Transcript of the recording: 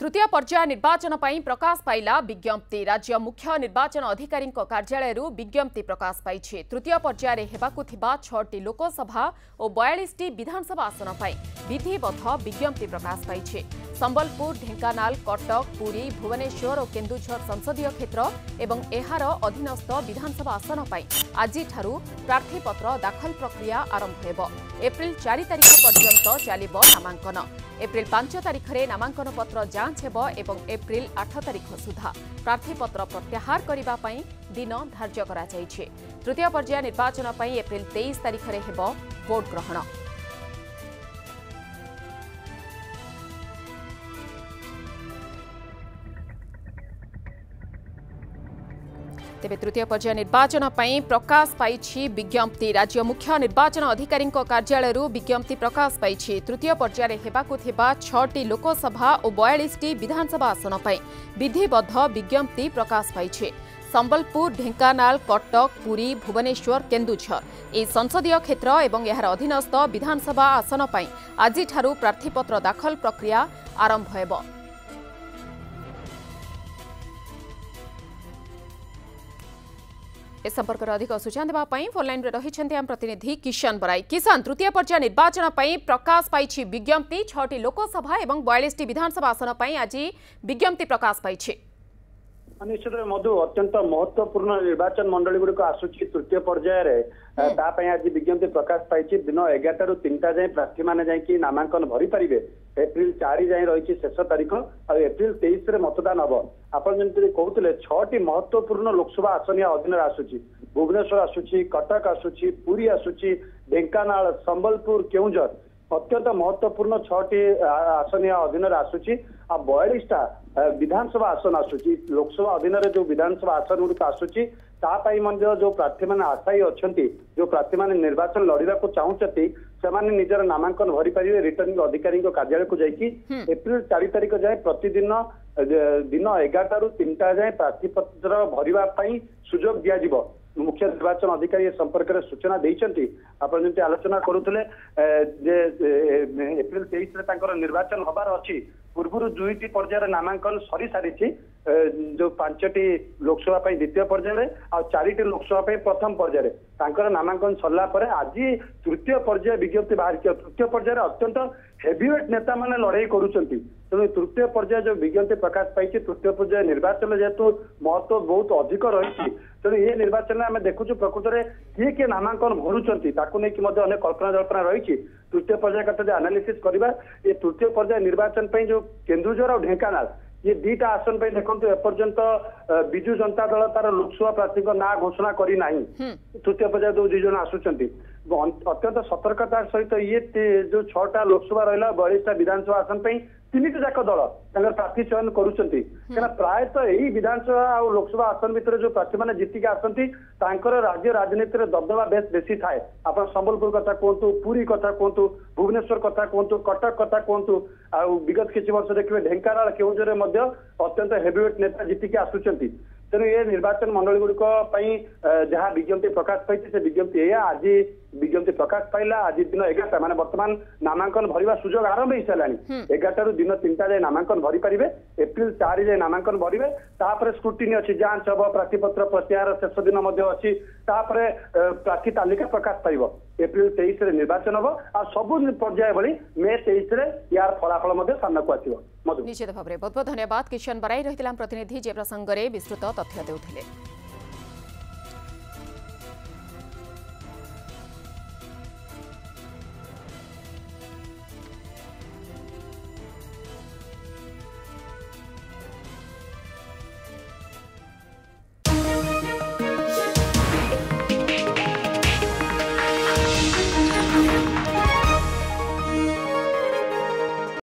तृतीय पर्याय निर्वाचन पर प्रकाश पाइला विज्ञप्ति। राज्य मुख्य निर्वाचन अधिकारी कार्यालय विज्ञप्ति प्रकाश पाई। तृतीय पर्याय हेबाकु थिबा 6टी लोकसभा और 42टी विधानसभा आसन पर विधिबद्ध विज्ञप्ति प्रकाश पाई। संबलपुर, ढेंकानाल, कटक, पुरी, भुवनेश्वर और केन्दुझर संसदीय क्षेत्र एवं एहार अधीनस्थ विधानसभा आसन पर आज प्रार्थीपत्र दाखल प्रक्रिया आरंभ हेब। एप्रिल 4 तारिख पर्यंत चलिब नामांकन। एप्रिल 5 तारिख में नामांकन पत्र जांच हेब एवं एप्रिल 8 तारिख सुधा प्रार्थीपत्र प्रत्याहार करने पर दिन धार्य करा जायछि। तृतीय पर्याय निर्वाचन पर एप्रिल 23 तारिख में हेब भोट ग्रहण। तेबे तृतीय पर्याय निर्वाचन पर प्रकाश पाई विज्ञप्ति। राज्य मुख्य निर्वाचन अधिकारी कार्यालय विज्ञप्ति प्रकाश पाई। तृतीय पर्याय हेबाकु थिबा 6टी लोकसभा और 42टी विधानसभा आसन पर विधिबद्ध विज्ञप्ति प्रकाश पाई। संबलपुर, ढेंकानाल, कटक, पुरी, भुवनेश्वर, केन्दुझर ए संसदीय क्षेत्र एवं यार अधीनस्थ विधानसभा आसन पर आज प्रार्थीपत्र दाखल प्रक्रिया आरंभ हेब। इस संपर्क में अधिक सूचना देवाई फोनलाइन में रही आम प्रतिनिधि किशन बराई। किशन, तृतीय पर्याय निर्वाचन पर प्रकाश पाई विज्ञप्ति। 6टी लोकसभा और 42टी विधानसभा आसन पर आज विज्ञप्ति प्रकाश पाई। निश्चित मधु अत्यंत महत्वपूर्ण निर्वाचन मंडली गुड़िक आसूची तृतीय पर्याय आज विज्ञप्ति प्रकाश पाई। दिन 11 ରୁ 3टा जाए प्रार्थी मैंने जाकि नामांकन भरी पारे। एप्रिल 4 जाए रही शेष तारीख और एप्रिल 23 रे मतदान हम। आप जमी कहते 6टी महत्वपूर्ण लोकसभा आसन अधीन आसूची। भुवनेश्वर आसूची, कटक आसूची, पुरी आसूची, ढेंकानाल, संबलपुर, केन्दुझर अत्यंत महत्वपूर्ण 6टी आसन अधीन आसूची। 42टा विधानसभा आसन आसूची। लोकसभा अधीन जो विधानसभा आसन गुड़िक आसूची जो प्रार्थी मैंने आशायी अच्छा जो प्रार्थी मैंने निर्वाचन लड़ाई को चाहते से निजर नामांकन भरी पारे। रिटर्निंग अधिकारी कार्यालय को जाकि एप्रिल 4 तारिख जाए प्रतिदिन दिन 11 ରୁ 3टा जाए प्रार्थीपत्र भरवाई सुजोग दिज्व। मुख्य निर्वाचन अधिकारी संपर्क में सूचना देते। आप आलोचना करुले एप्रिल 23 निर्वाचन हबार अच्छी। पूर्व 2टी पर्यायर नामांकन सरी सारी जो 5टी लोकसभा द्वितीय पर्यायर आ 4टी लोकसभा प्रथम पर्यायर नामांकन सरला आज तृतीय पर्याय विज्ञप्ति बाहर। तृतीय पर्यायर अत्यंत हेवीवेट नेता माने लड़ाई करुचंती। तेणु तृतीय पर्याय जो विज्ञप्ति प्रकाश पाई तृतीय पर्याय निर्वाचन जेहेतु महत्व बहुत अधिक रही। तेणु ये निर्वाचन में आम देखु प्रकृत में किए किए नामांकन भरुंट अनेक कल्पना जल्पना रही। तृतीय पर्याय कथा एनालिसिस करवा ये तृतीय पर्याय निर्वाचन जो केन्दुझर और ढेंकानाल ये 2टा आसन पे देखो एपर्यंत विजु जनता दल तार लोकसभा प्रार्थी ना घोषणा करना। तृतीय पर्याय जो 2 जन आसुंच अत्यंत सतर्कतार सहित ये जो 6टा लोकसभा रहा 42टा विधानसभा आसन पर 3टी जाक दल प्रार्थी चयन करुँच। प्रायतः यही विधानसभा और लोकसभा आसन भितर जो प्रार्थी मैंने जीतिक आसती राज्य राजनीति में दबदबा बेसी थाए। आप संबलपुर कथा कहतु, पुरी कथा कहतु, भुवनेश्वर कथा कहतु, कटक कथा कहतु आ विगत किसी वर्ष देखिए ढेंकानाल, केन्दुझर अत्यंत हेवीवेट नेता जीतिक आसुंच। तेणु ये निर्वाचन मंडली गुड़िक जहाँ विज्ञप्ति प्रकाश पाई से विज्ञप्ति या आज विज्ञप्ति प्रकाश पाइला। आज दिन 11टा माने वर्तमान नामांकन भरवा सुजोग आरंभ हो सारा। 11 ରୁ दिन 3टा जाए नामांकन भरी पारे। एप्रिल 4 जाए नामांकन भरवे। तापर स्क्रूटिनी अच्छी जांच हम प्रार्थीपत्र प्रत्याहार शेष दिन अच्छी। प्रार्थी तालिका प्रकाश पाइब। एप्रिल 23 रे निर्वाचन हम आ सबु पर्याय भली मे 23 रे यार फलाफल सामना को आसिबो। निश्चित भाव में बहुत बहुत धन्यवाद किशन बराई रही प्रतिनिधि जे प्रसंग में विस्तृत तथ्य देउथिले।